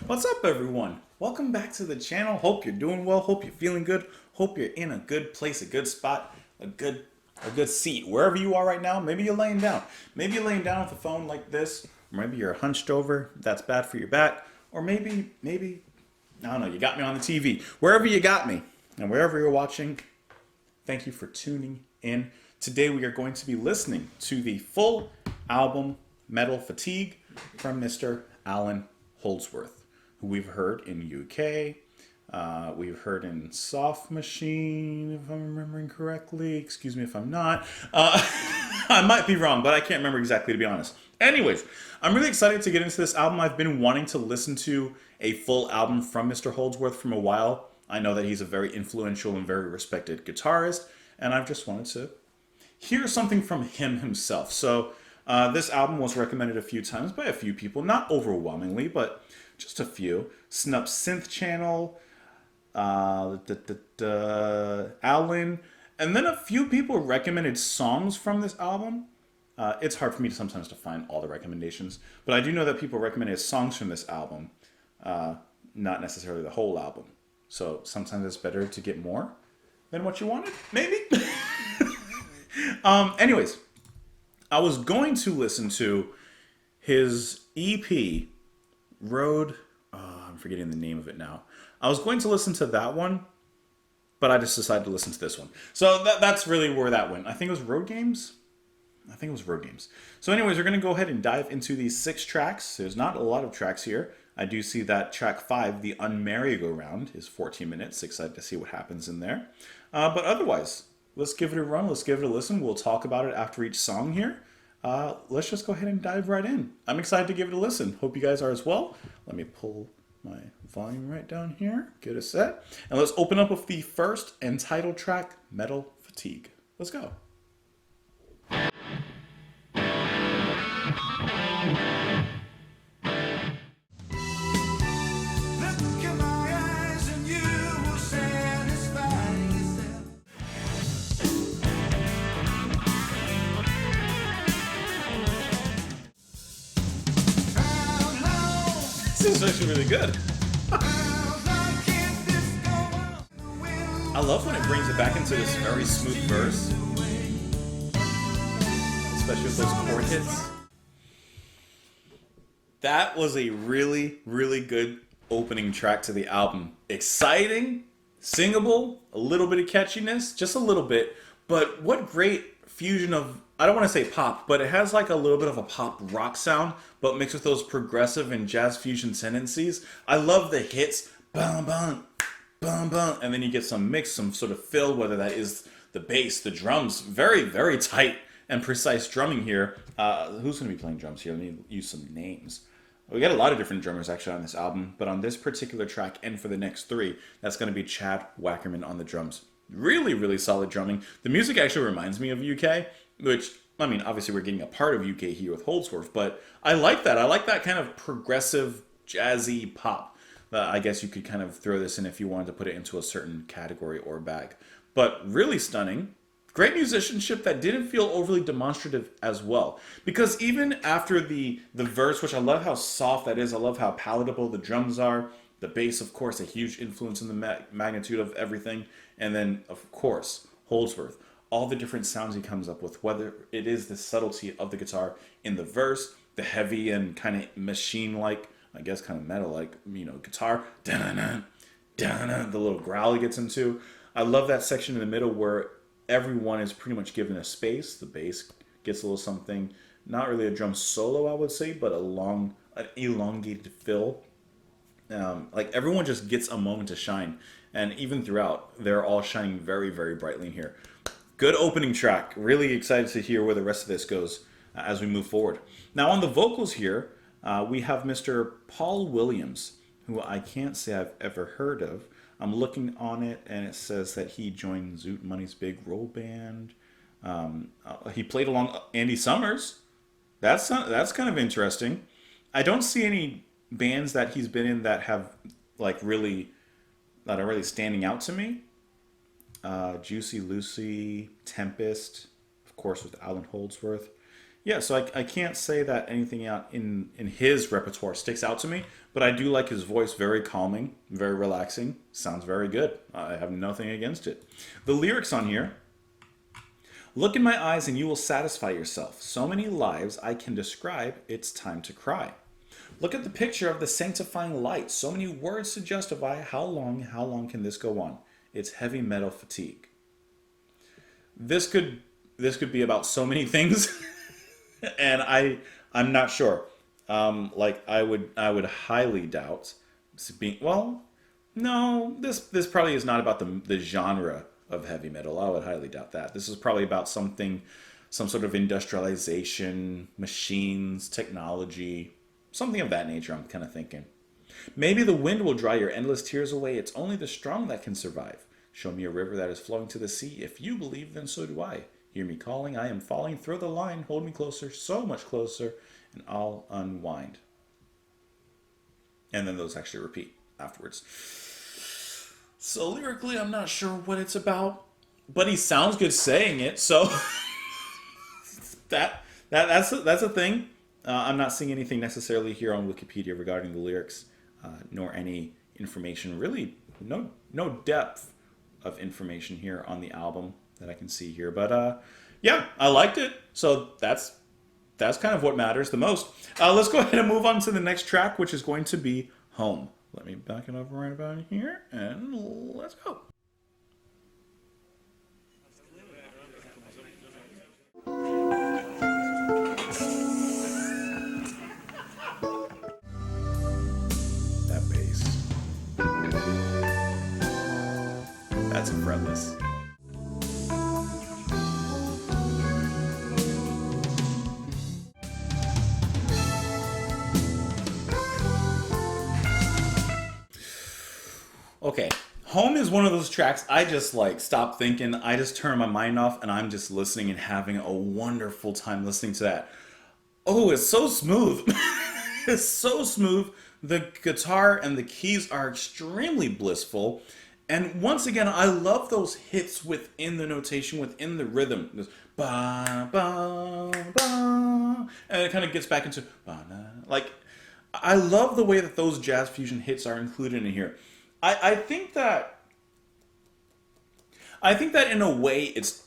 What's up, everyone? Welcome back to the channel. Hope you're doing well. Hope you're feeling good. Hope you're in a good place, a good spot, a good seat. Wherever you are right now, maybe you're laying down. Maybe you're laying down with a phone like this, or maybe you're hunched over. That's bad for your back. Or maybe I don't know. You got me on the TV. Wherever you got me, and wherever you're watching, thank you for tuning in. Today we are going to be listening to the full album Metal Fatigue from Mr. Allan Holdsworth, who we've heard in UK, we've heard in Soft Machine, if I'm remembering correctly. Excuse me if I'm not. I might be wrong, but I can't remember exactly, to be honest. Anyways, I'm really excited to get into this album. I've been wanting to listen to a full album from Mr. Holdsworth from a while. I know that he's a very influential and very respected guitarist, and I've just wanted to hear something from him himself. So this album was recommended a few times by a few people, not overwhelmingly, but just a few. Snup Synth Channel, Allan, and then a few people recommended songs from this album. It's hard for me to sometimes to find all the recommendations, but I do know that people recommended songs from this album, not necessarily the whole album. So sometimes it's better to get more than what you wanted, maybe. Anyways, I was going to listen to his EP, Road. I'm forgetting the name of it now. I was going to listen to that one, but I just decided to listen to this one. So that's really where that went. I think it was Road Games. So anyways, we're going to go ahead and dive into these 6 tracks. There's not a lot of tracks here. I do see that track 5, the Unmerry Go Round, is 14 minutes. Excited to see what happens in there. But otherwise, let's give it a run. Let's give it a listen. We'll talk about it after each song here. Let's just go ahead and dive right in. I'm excited to give it a listen. Hope you guys are as well. Let me pull my volume right down here. Get a set. And let's open up with the first and title track, Metal Fatigue. Let's go. This is actually really good. I love when it brings it back into this very smooth verse, especially with those chord hits. That was a really, really good opening track to the album. Exciting, singable, a little bit of catchiness, just a little bit, but what great fusion of, I don't want to say pop, but it has like a little bit of a pop rock sound, but mixed with those progressive and jazz fusion tendencies. I love the hits, bum bum, bum bum, and then you get some mix, some sort of fill, whether that is the bass, the drums, very, very tight and precise drumming here. Who's going to be playing drums here? Let me use some names. We got a lot of different drummers actually on this album, but on this particular track and for the next 3, that's going to be Chad Wackerman on the drums. Really, really solid drumming. The music actually reminds me of UK, which, I mean, obviously we're getting a part of UK here with Holdsworth, but I like that. I like that kind of progressive, jazzy pop. I guess you could kind of throw this in if you wanted to put it into a certain category or bag. But really stunning. Great musicianship that didn't feel overly demonstrative as well. Because even after the verse, which I love how soft that is, I love how palatable the drums are, the bass, of course, a huge influence in the magnitude of everything, and then, of course, Holdsworth. All the different sounds he comes up with, whether it is the subtlety of the guitar in the verse, the heavy and kind of machine-like, I guess kind of metal-like, guitar, da-na-na, da-na, the little growl he gets into. I love that section in the middle where everyone is pretty much given a space. The bass gets a little something, not really a drum solo, I would say, but an elongated fill. Like everyone just gets a moment to shine, and even throughout, they're all shining very, very brightly in here. Good opening track. Really excited to hear where the rest of this goes as we move forward. Now on the vocals here, we have Mr. Paul Williams, who I can't say I've ever heard of. I'm looking on it, and it says that he joined Zoot Money's Big Roll Band. He played along Andy Summers. That's kind of interesting. I don't see any bands that he's been in that have that are really standing out to me. Juicy Lucy, Tempest, of course, with Allan Holdsworth. Yeah, so I can't say that anything out in his repertoire sticks out to me, but I do like his voice, very calming, very relaxing, sounds very good. I have nothing against it. The lyrics on here: look in my eyes and you will satisfy yourself. So many lives I can describe, it's time to cry. Look at the picture of the sanctifying light. So many words to justify how long can this go on? It's heavy metal fatigue. This could this could be about so many things, and I'm not sure. Like I would highly doubt being well. No, this probably is not about the genre of heavy metal. I would highly doubt that. This is probably about something, some sort of industrialization, machines, technology, something of that nature. I'm kind of thinking. Maybe the wind will dry your endless tears away. It's only the strong that can survive. Show me a river that is flowing to the sea. If you believe, then so do I. Hear me calling, I am falling. Throw the line, hold me closer, so much closer, and I'll unwind. And then those actually repeat afterwards. So lyrically, I'm not sure what it's about, but he sounds good saying it. So that's a thing. I'm not seeing anything necessarily here on Wikipedia regarding the lyrics, nor any information. Really, no depth of information here on the album that I can see here. But yeah, I liked it. So that's kind of what matters the most. Let's go ahead and move on to the next track, which is going to be Home. Let me back it up right about here, and let's go. That bass. That's fretless. Okay, Home is one of those tracks I just like stop thinking. I just turn my mind off and I'm just listening and having a wonderful time listening to that. Oh, it's so smooth. It's so smooth. The guitar and the keys are extremely blissful. And once again, I love those hits within the notation, within the rhythm. This ba ba ba, and it kind of gets back into ba na. Like, I love the way that those jazz fusion hits are included in here. I think that in a way it's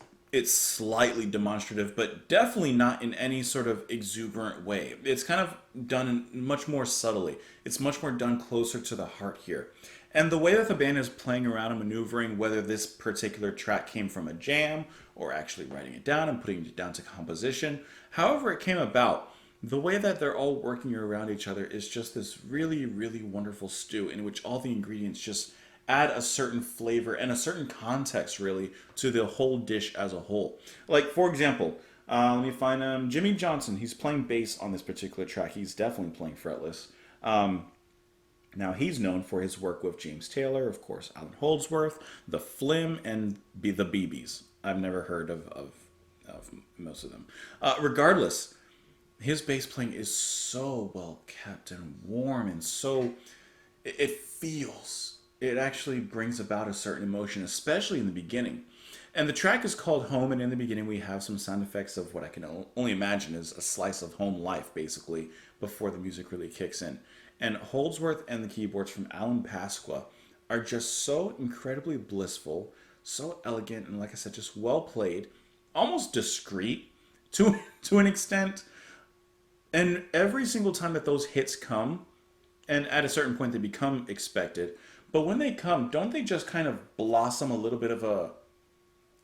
slightly demonstrative, but definitely not in any sort of exuberant way. It's kind of done much more subtly. It's much more done closer to the heart here. And the way that the band is playing around and maneuvering, whether this particular track came from a jam or actually writing it down and putting it down to composition, however it came about, the way that they're all working around each other is just this really, really wonderful stew in which all the ingredients just add a certain flavor and a certain context, really, to the whole dish as a whole. Like, for example, let me find Jimmy Johnson. He's playing bass on this particular track. He's definitely playing fretless. Now, he's known for his work with James Taylor, of course, Allan Holdsworth, the Flim, and the BBs. I've never heard of most of them. Regardless, his bass playing is so well kept and warm, and so it feels, it actually brings about a certain emotion, especially in the beginning. And the track is called Home, and in the beginning we have some sound effects of what I can only imagine is a slice of home life, basically, before the music really kicks in. And Holdsworth and the keyboards from Alan Pasqua are just so incredibly blissful, so elegant, and like I said, just well played, almost discreet to an extent. And every single time that those hits come, and at a certain point they become expected, but when they come, don't they just kind of blossom a little bit of a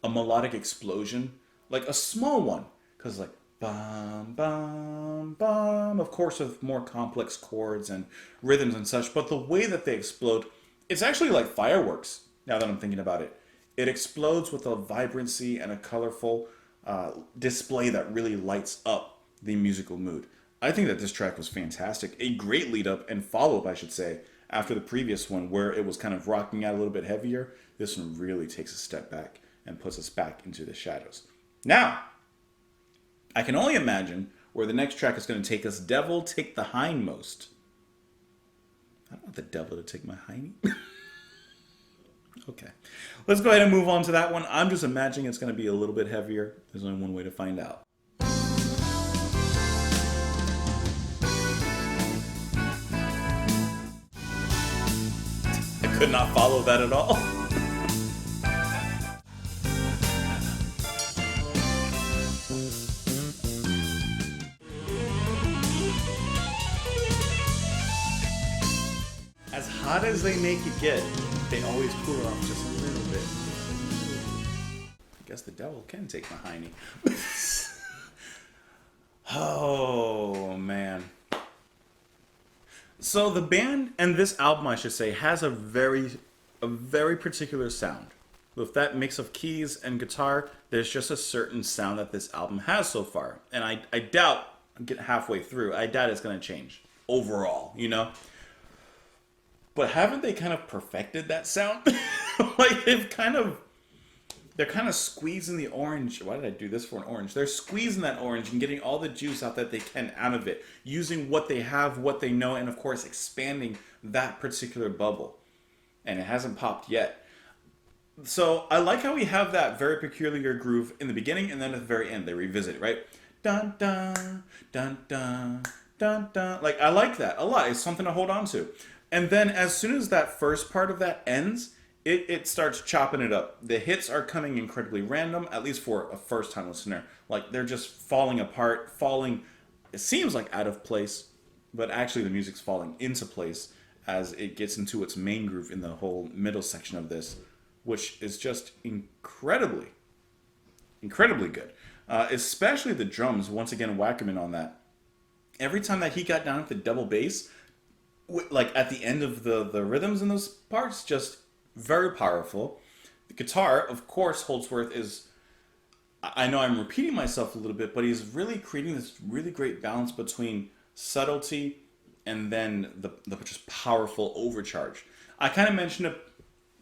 melodic explosion? Like a small one. Because like, bum, bum, bum, of course with more complex chords and rhythms and such, but the way that they explode, it's actually like fireworks, now that I'm thinking about it. It explodes with a vibrancy and a colorful display that really lights up the musical mood. I think that this track was fantastic. A great lead up and follow up, I should say, after the previous one where it was kind of rocking out a little bit heavier. This one really takes a step back and puts us back into the shadows. Now, I can only imagine where the next track is going to take us. Devil, take the hindmost. I don't want the devil to take my hiney. Okay. Let's go ahead and move on to that one. I'm just imagining it's going to be a little bit heavier. There's only one way to find out. could not follow that at all. As hot as they make it get, they always cool it off just a little bit. I guess the devil can take my hiney. Oh, man. So the band, and this album, I should say, has a very particular sound. With that mix of keys and guitar, there's just a certain sound that this album has so far. And I doubt, I'm getting halfway through, I doubt it's going to change overall, you know? But haven't they kind of perfected that sound? Like they're kind of squeezing the orange. Why did I do this for an orange? They're squeezing that orange and getting all the juice out that they can out of it, using what they have, what they know, and of course expanding that particular bubble. And it hasn't popped yet. So I like how we have that very peculiar groove in the beginning, and then at the very end they revisit it, right? Dun dun dun dun dun dun. Like I like that a lot. It's something to hold on to. And then as soon as that first part of that ends, it starts chopping it up. The hits are coming incredibly random, at least for a first-time listener. Like, they're just falling apart, it seems like out of place, but actually the music's falling into place as it gets into its main groove in the whole middle section of this, which is just incredibly good. Especially the drums, once again, Wackerman on that. Every time that he got down at the double bass, like at the end of the rhythms in those parts, just very powerful. The guitar, of course, Holdsworth is, I know I'm repeating myself a little bit, but he's really creating this really great balance between subtlety and then the just powerful overcharge. I kind of mentioned it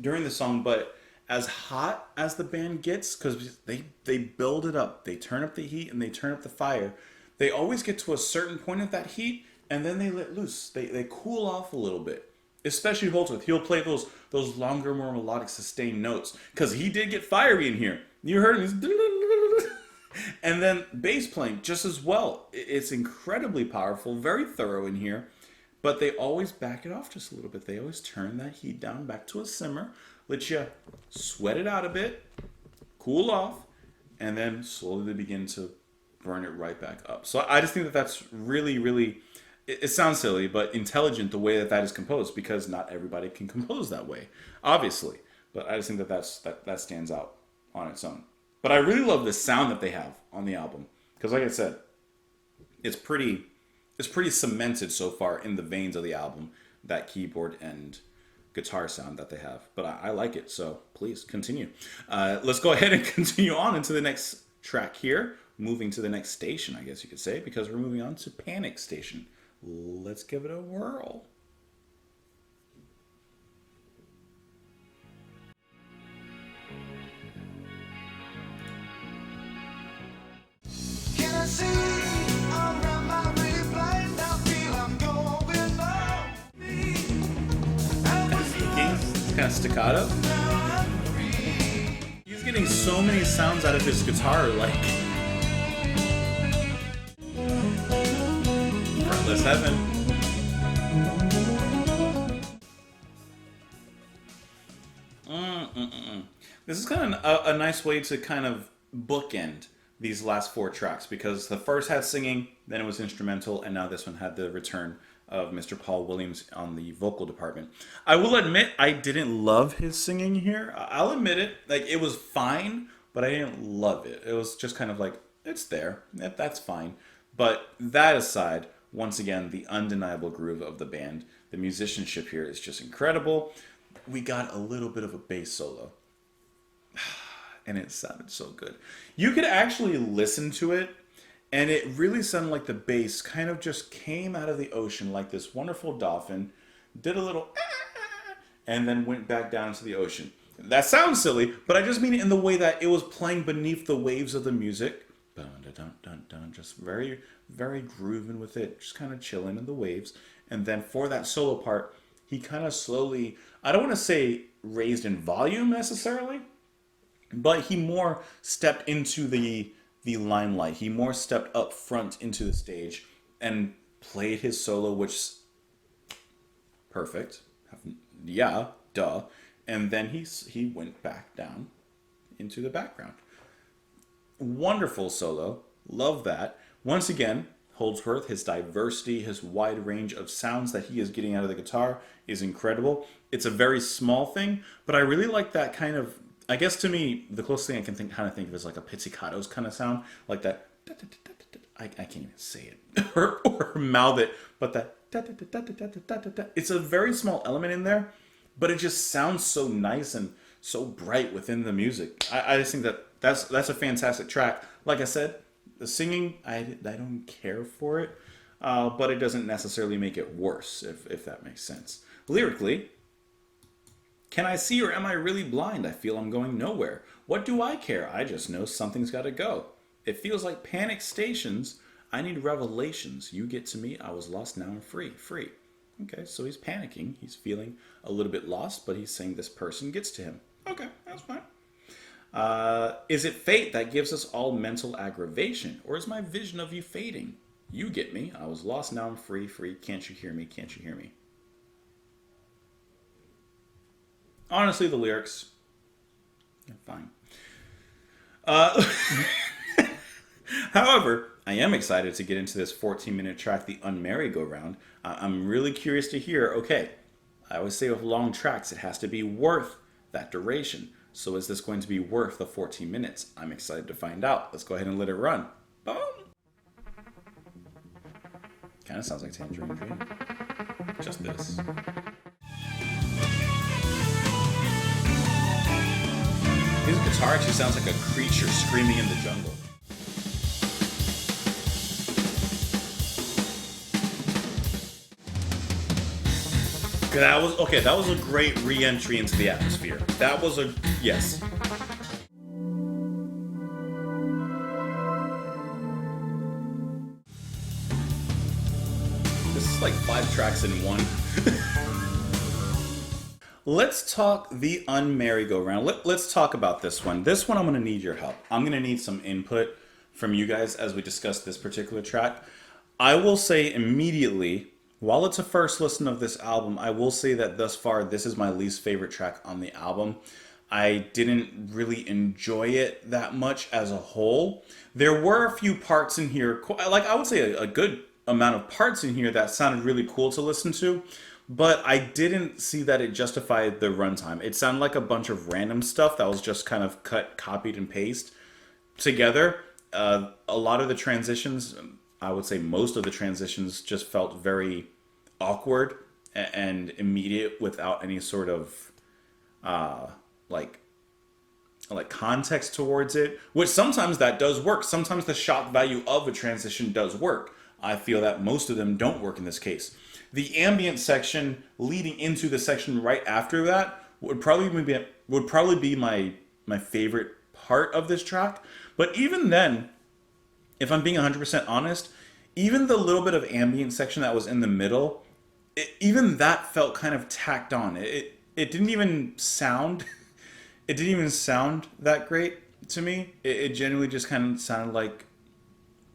during the song, but as hot as the band gets, because they build it up, they turn up the heat and they turn up the fire, they always get to a certain point of that heat and then they let loose. They cool off a little bit. Especially Holdsworth. He'll play those longer, more melodic, sustained notes. Because he did get fiery in here. You heard him. And then bass playing just as well. It's incredibly powerful, very thorough in here. But they always back it off just a little bit. They always turn that heat down back to a simmer. Let you sweat it out a bit. Cool off. And then slowly begin to burn it right back up. So I just think that that's really, really... It sounds silly, but intelligent the way that is composed, because not everybody can compose that way, obviously. But I just think that stands out on its own. But I really love the sound that they have on the album, because like I said, it's pretty cemented so far in the veins of the album, that keyboard and guitar sound that they have. But I like it, so please continue. Let's go ahead and continue on into the next track here, moving to the next station, I guess you could say, because we're moving on to Panic Station. Let's give it a whirl. Can I see around my replay? Now feel I'm going on me. It's kind of staccato. He's getting so many sounds out of his guitar, like Fretless Heaven. This is kind of a nice way to kind of bookend these last four tracks, because the first had singing, then it was instrumental, and now this one had the return of Mr. Paul Williams on the vocal department. I will admit I didn't love his singing here. I'll admit it. Like, it was fine, but I didn't love it. It was just kind of like, it's there. That's fine. But that aside, once again, the undeniable groove of the band. The musicianship here is just incredible. We got a little bit of a bass solo. And it sounded so good. You could actually listen to it, and it really sounded like the bass kind of just came out of the ocean like this wonderful dolphin, did a little and then went back down to the ocean. That sounds silly, but I just mean it in the way that it was playing beneath the waves of the music. Just very, very grooving with it, just kind of chilling in the waves. And then for that solo part, he kind of slowly, I don't want to say raised in volume necessarily, but he more stepped into the limelight. He more stepped up front into the stage and played his solo, which perfect. Yeah, duh. And then he went back down into the background. Wonderful solo. Love that. Once again, Holdsworth, his diversity, his wide range of sounds that he is getting out of the guitar is incredible. It's a very small thing, but I really like that kind of, I guess to me, the closest thing I can kind of think of is like a pizzicatos kind of sound, like that. I can't even say it or mouth it, but that. It's a very small element in there, but it just sounds so nice and so bright within the music. I just think that's a fantastic track. Like I said, the singing, I don't care for it, but it doesn't necessarily make it worse, if that makes sense. Lyrically, can I see or am I really blind? I feel I'm going nowhere. What do I care? I just know something's got to go. It feels like panic stations. I need revelations. You get to me. I was lost. Now I'm free. Free. Okay, so he's panicking. He's feeling a little bit lost, but he's saying this person gets to him. Okay, that's fine. Is it fate that gives us all mental aggravation? Or is my vision of you fading? You get me. I was lost. Now I'm free. Free. Can't you hear me? Can't you hear me? Honestly, the lyrics, fine. However, I am excited to get into this 14-minute track, the Unmerry Go Round. I'm really curious to hear, okay, I always say with long tracks, it has to be worth that duration. So is this going to be worth the 14 minutes? I'm excited to find out. Let's go ahead and let it run. Boom! Kind of sounds like Tangerine Dream. Just this. His guitar actually sounds like a creature screaming in the jungle. That was a great re-entry into the atmosphere. That was a yes. This is like 5 tracks in one. Let's talk the Unmerry Go Round. Let's talk about this one. This one I'm going to need your help. I'm going to need some input from you guys as we discuss this particular track. I will say immediately, while it's a first listen of this album, I will say that thus far this is my least favorite track on the album. I didn't really enjoy it that much as a whole. There were a few parts in here, like I would say a good amount of parts in here that sounded really cool to listen to. But I didn't see that it justified the runtime. It sounded like a bunch of random stuff that was just kind of cut, copied, and pasted together. A lot of the transitions, I would say most of the transitions, just felt very awkward and immediate without any sort of like context towards it. Which sometimes that does work. Sometimes the shock value of a transition does work. I feel that most of them don't work in this case. The ambient section leading into the section right after that would probably be my favorite part of this track. But even then, if I'm being 100% honest, even the little bit of ambient section that was in the middle, even that felt kind of tacked on. It didn't even sound that great to me. It genuinely just kind of sounded like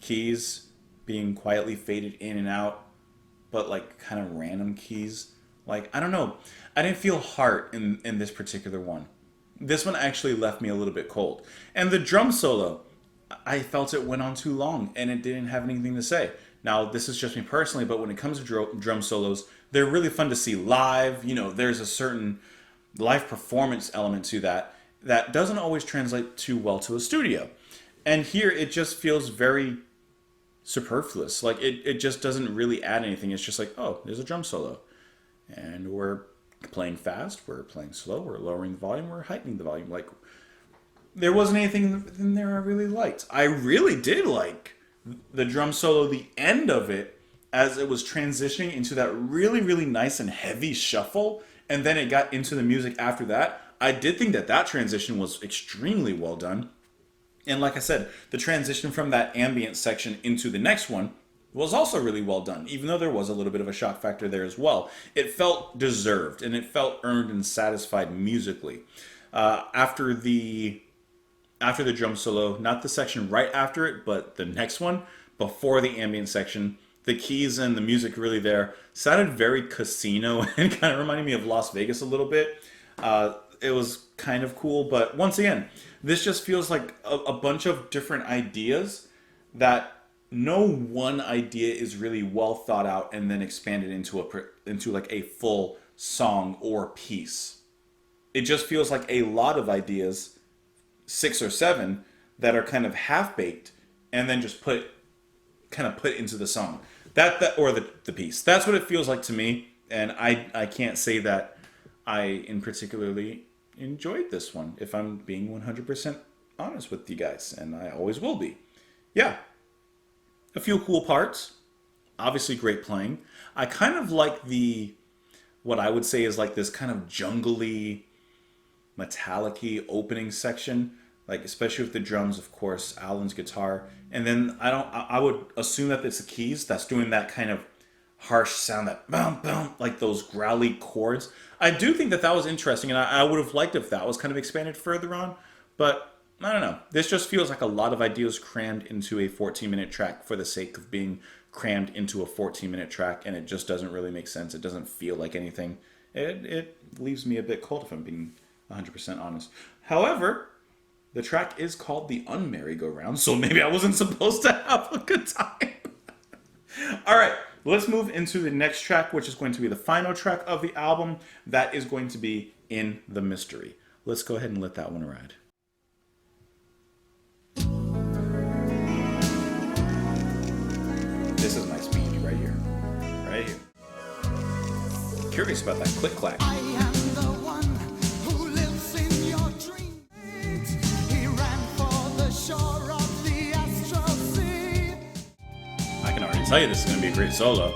keys being quietly faded in and out, but like kind of random keys. Like, I don't know. I didn't feel heart in this particular one. This one actually left me a little bit cold. And the drum solo, I felt it went on too long and it didn't have anything to say. Now, this is just me personally, but when it comes to drum solos, they're really fun to see live. You know, there's a certain live performance element to that doesn't always translate too well to a studio. And here it just feels very superfluous. Like it just doesn't really add anything. It's just like, oh, there's a drum solo. And we're playing fast, we're playing slow, we're lowering the volume, we're heightening the volume. Like, there wasn't anything in there I really liked. I really did like the drum solo, the end of it, as it was transitioning into that really, really nice and heavy shuffle, and then it got into the music after that. I did think that transition was extremely well done. And like I said, the transition from that ambient section into the next one was also really well done, even though there was a little bit of a shock factor there as well. It felt deserved, and it felt earned and satisfied musically. After the drum solo, not the section right after it, but the next one, before the ambient section, the keys and the music really there sounded very casino and kind of reminded me of Las Vegas a little bit. It was kind of cool, but once again, this just feels like a bunch of different ideas that no one idea is really well thought out and then expanded into like a full song or piece. It just feels like a lot of ideas, 6 or 7, that are kind of half baked and then just put into the song. That or the piece. That's what it feels like to me, and I can't say that I in particularly enjoyed this one, if I'm being 100% honest with you guys, and I always will be. Yeah. A few cool parts. Obviously great playing. I kind of like what I would say is like this kind of jungly, metallic-y opening section, like especially with the drums, of course, Allan's guitar, and then I would assume that it's the keys that's doing that kind of harsh sound, that boom boom, like those growly chords. I do think that was interesting, and I would have liked if that was kind of expanded further on, but I don't know. This just feels like a lot of ideas crammed into a 14-minute track for the sake of being crammed into a 14-minute track, and it just doesn't really make sense. It doesn't feel like anything. It leaves me a bit cold if I'm being 100% honest. However, the track is called the Unmerry Go Round, so maybe I wasn't supposed to have a good time. All right, let's move into the next track, which is going to be the final track of the album. That is going to be In the Mystery. Let's go ahead and let that one ride. This is my speed right here. Right here. Curious about that click clack. I am the one who lives in your dreams. He ran for the shore of the astral sea. I can already tell you this is going to be a great solo.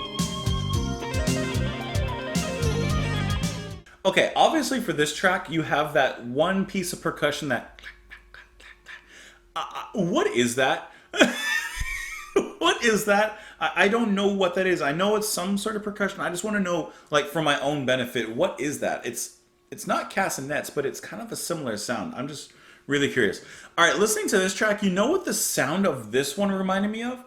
Okay, obviously for this track, you have that one piece of percussion that... what is that? What is that? I don't know what that is. I know it's some sort of percussion. I just want to know, like, for my own benefit, what is that? It's not castanets, but it's kind of a similar sound. I'm just really curious. All right, listening to this track, you know what the sound of this one reminded me of?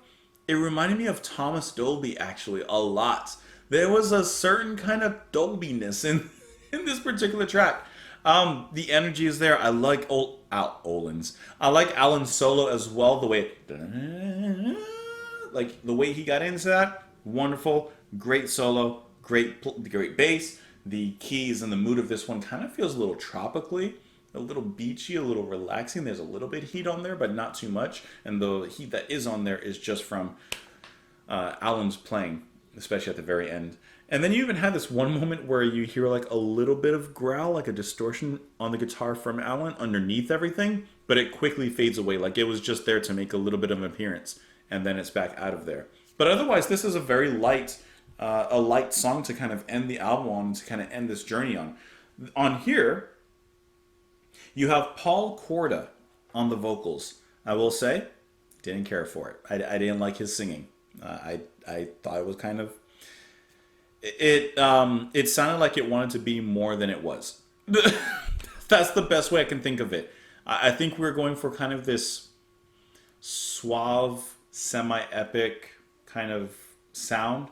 It reminded me of Thomas Dolby, actually, a lot. There was a certain kind of Dolby-ness in this particular track. The energy is there. I like Olin's. I like Allan's solo as well. The way, like the way he got into that, wonderful, great solo, great bass. The keys and the mood of this one kind of feels a little tropically, a little beachy, a little relaxing. There's a little bit of heat on there, but not too much. And the heat that is on there is just from Allan's playing, especially at the very end. And then you even had this one moment where you hear like a little bit of growl, like a distortion on the guitar from Allan underneath everything, but it quickly fades away. Like it was just there to make a little bit of an appearance, and then it's back out of there. But otherwise, this is a very light song to kind of end the album on, to kind of end this journey on. On here, you have Paul Corda on the vocals. I will say, didn't care for it. I didn't like his singing. I thought it was kind of... It sounded like it wanted to be more than it was. That's the best way I can think of it. I think we were going for kind of this suave, semi-epic kind of sound,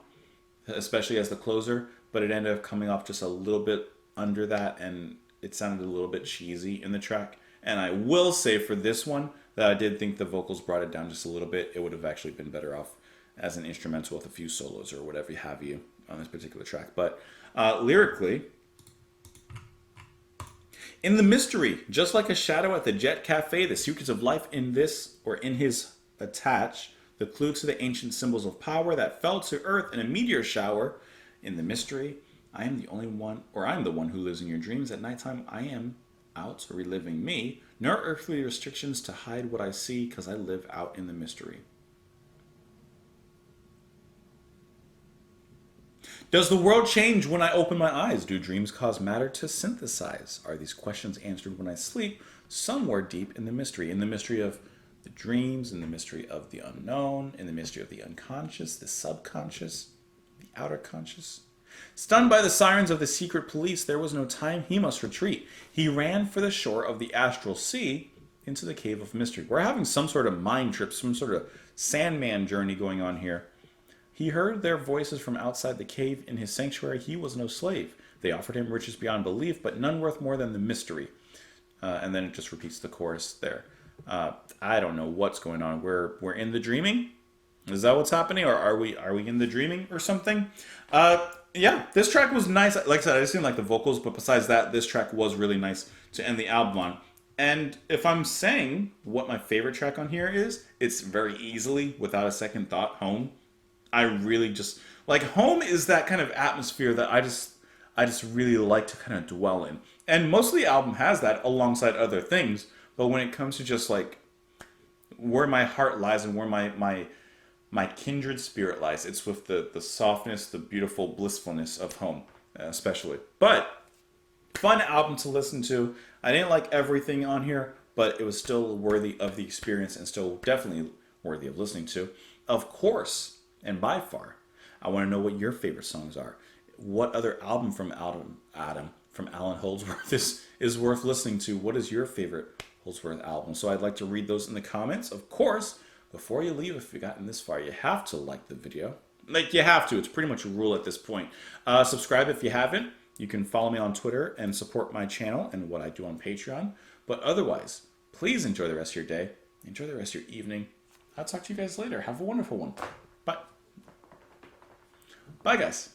especially as the closer, but it ended up coming off just a little bit under that, and it sounded a little bit cheesy in the track. And I will say for this one that I did think the vocals brought it down just a little bit. It would have actually been better off as an instrumental with a few solos or whatever have you on this particular track. But lyrically, in the mystery, just like a shadow at the Jet Cafe, the secrets of life in this or in his attach, the clue to the ancient symbols of power that fell to earth in a meteor shower. In the mystery, I am the only one, or I'm the one who lives in your dreams. At nighttime, I am out reliving me. No earthly restrictions to hide what I see, because I live out in the mystery. Does the world change when I open my eyes? Do dreams cause matter to synthesize? Are these questions answered when I sleep? Somewhere deep in the mystery of the dreams, in the mystery of the unknown, in the mystery of the unconscious, the subconscious, the outer conscious. Stunned by the sirens of the secret police, there was no time, he must retreat. He ran for the shore of the astral sea into the cave of mystery. We're having some sort of mind trip, some sort of Sandman journey going on here. He heard their voices from outside the cave. In his sanctuary, he was no slave. They offered him riches beyond belief, but none worth more than the mystery. And then it just repeats the chorus there. I don't know what's going on. We're in the dreaming. Is that what's happening, or are we in the dreaming or something? Yeah, this track was nice. Like I said, I just didn't like the vocals, but besides that, this track was really nice to end the album on. And if I'm saying what my favorite track on here is, it's very easily, without a second thought, Home. I really just like Home is that kind of atmosphere that I just really like to kind of dwell in. And most of the album has that alongside other things. But when it comes to just like where my heart lies and where my kindred spirit lies, it's with the softness, the beautiful blissfulness of Home, especially. But fun album to listen to. I didn't like everything on here, but it was still worthy of the experience and still definitely worthy of listening to. Of course, and by far, I want to know what your favorite songs are. What other album from Allan Holdsworth is worth listening to? What is your favorite Holdsworth album? So I'd like to read those in the comments. Of course, before you leave, if you've gotten this far, you have to like the video. Like, you have to. It's pretty much a rule at this point. Subscribe if you haven't. You can follow me on Twitter and support my channel and what I do on Patreon. But otherwise, please enjoy the rest of your day. Enjoy the rest of your evening. I'll talk to you guys later. Have a wonderful one. Bye. Bye, guys.